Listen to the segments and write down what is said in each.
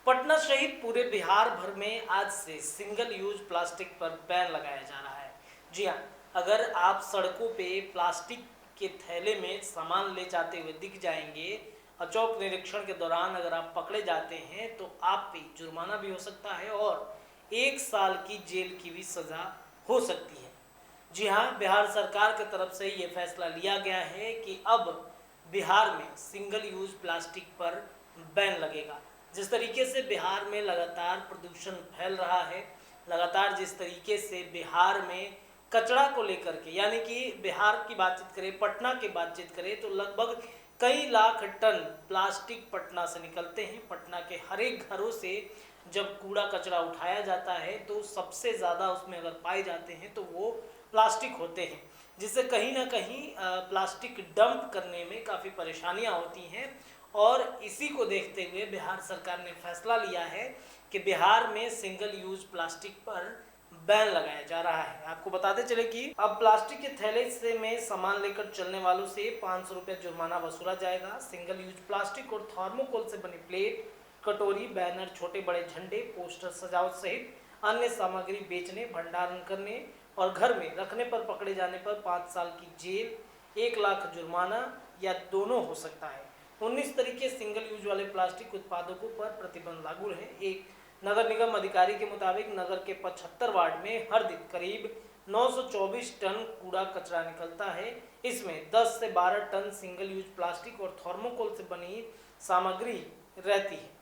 पटना सहित पूरे बिहार भर में आज से सिंगल यूज प्लास्टिक पर बैन लगाया जा रहा है। जी हाँ, अगर आप सड़कों पे प्लास्टिक के थैले में सामान ले जाते हुए दिख जाएंगे, अचौक निरीक्षण के दौरान अगर आप पकड़े जाते हैं तो आप पे जुर्माना भी हो सकता है और 1 साल की जेल की भी सज़ा हो सकती है। जी हाँ, बिहार सरकार की तरफ से ये फैसला लिया गया है कि अब बिहार में सिंगल यूज प्लास्टिक पर बैन लगेगा। जिस तरीके से बिहार में लगातार प्रदूषण फैल रहा है, लगातार जिस तरीके से बिहार में कचरा को लेकर के, यानी कि बिहार की बातचीत करें, पटना की बातचीत करें तो लगभग कई लाख टन प्लास्टिक पटना से निकलते हैं। पटना के हर एक घरों से जब कूड़ा कचरा उठाया जाता है तो सबसे ज़्यादा उसमें अगर पाए जाते हैं तो वो प्लास्टिक होते हैं, जिससे कहीं ना कहीं प्लास्टिक डंप करने में काफ़ी परेशानियां होती हैं। और इसी को देखते हुए बिहार सरकार ने फैसला लिया है कि बिहार में सिंगल यूज प्लास्टिक पर बैन लगाया जा रहा है। आपको बताते चले कि अब प्लास्टिक के थैले से में सामान लेकर चलने वालों से 500 रुपये जुर्माना वसूला जाएगा। सिंगल यूज प्लास्टिक और थर्मोकोल से बनी प्लेट, कटोरी, बैनर, छोटे बड़े झंडे, पोस्टर, सजावट सहित अन्य सामग्री बेचने, भंडारण करने और घर में रखने पर पकड़े जाने पर 5 साल की जेल, 1 लाख जुर्माना या दोनों हो सकता है। 19 तरीके सिंगल यूज वाले प्लास्टिक उत्पादों पर प्रतिबंध लागू है। एक नगर निगम अधिकारी के मुताबिक नगर के 75 वार्ड में हर दिन करीब 924 टन कूड़ा कचरा निकलता है। इसमें 10 से 12 टन सिंगल यूज प्लास्टिक और थर्मोकोल से बनी सामग्री रहती है।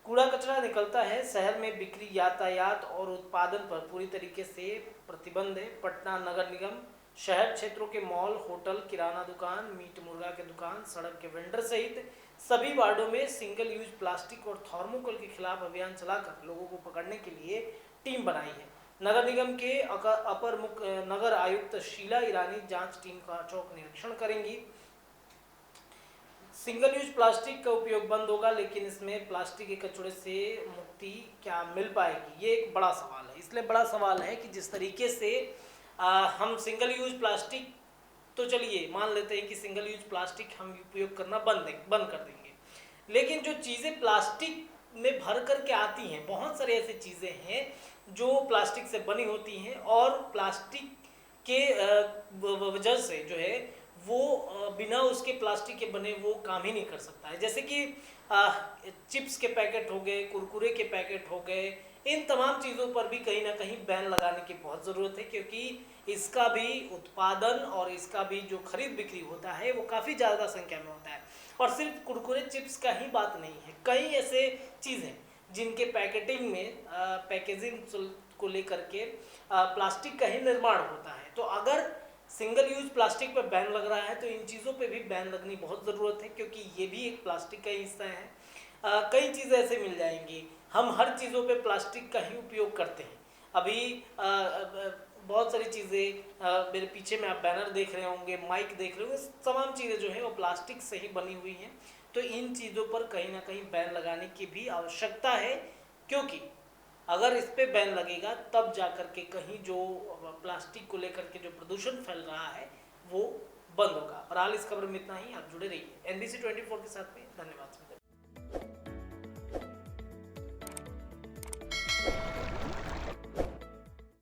कूड़ा कचरा निकलता है। शहर में बिक्री, यातायात और उत्पादन पर पूरी तरीके से प्रतिबंध है। पटना नगर निगम शहर क्षेत्रों के मॉल, होटल, किराना दुकान, मीट मुर्गा के दुकान, सड़क के वेंडर सहित सभी वार्डों में सिंगल यूज प्लास्टिक और थर्मोकोल के खिलाफ अभियान चलाकर लोगों को पकड़ने के लिए टीम बनाई है। नगर निगम के अपर मुख्य नगर आयुक्त शीला ईरानी जांच टीम का चौक निरीक्षण करेंगी। सिंगल यूज प्लास्टिक का उपयोग बंद होगा, लेकिन इसमें प्लास्टिक के कचरे से मुक्ति क्या मिल पाएगी, ये एक बड़ा सवाल है। इसलिए बड़ा सवाल है कि जिस तरीके से हम सिंगल यूज प्लास्टिक, तो चलिए मान लेते हैं कि सिंगल यूज प्लास्टिक हम उपयोग करना बंद कर देंगे, लेकिन जो चीज़ें प्लास्टिक में भर करके आती हैं, बहुत सारी ऐसी चीज़ें हैं जो प्लास्टिक से बनी होती हैं और प्लास्टिक के वजह से जो है वो बिना उसके प्लास्टिक के बने वो काम ही नहीं कर सकता है। जैसे कि चिप्स के पैकेट हो गए, कुरकुरे के पैकेट हो गए, इन तमाम चीज़ों पर भी कहीं ना कहीं बैन लगाने की बहुत ज़रूरत है, क्योंकि इसका भी उत्पादन और इसका भी जो खरीद बिक्री होता है वो काफ़ी ज़्यादा संख्या में होता है। और सिर्फ कुरकुरे चिप्स का ही बात नहीं है, कई ऐसे चीज़ें जिनके पैकेटिंग में पैकेजिंग को लेकर के प्लास्टिक का ही निर्माण होता है। तो अगर सिंगल यूज प्लास्टिक पर बैन लग रहा है तो इन चीज़ों पे भी बैन लगनी बहुत ज़रूरत है, क्योंकि ये भी एक प्लास्टिक का हिस्सा है। कई चीज़ें ऐसे मिल जाएंगी, हम हर चीज़ों पे प्लास्टिक का ही उपयोग करते हैं। अभी बहुत सारी चीज़ें मेरे पीछे में आप बैनर देख रहे होंगे, माइक देख रहे होंगे, तमाम चीज़ें जो है वो प्लास्टिक से ही बनी हुई हैं। तो इन चीज़ों पर कहीं ना कहीं बैन लगाने की भी आवश्यकता है, क्योंकि अगर इस पे बैन लगेगा तब जा कर के कहीं जो प्लास्टिक को लेकर के जो प्रदूषण फैल रहा है वो बंद होगा। फिलहाल इस खबर में इतना ही। आप जुड़े रहिए NBC 24 के साथ में। धन्यवाद।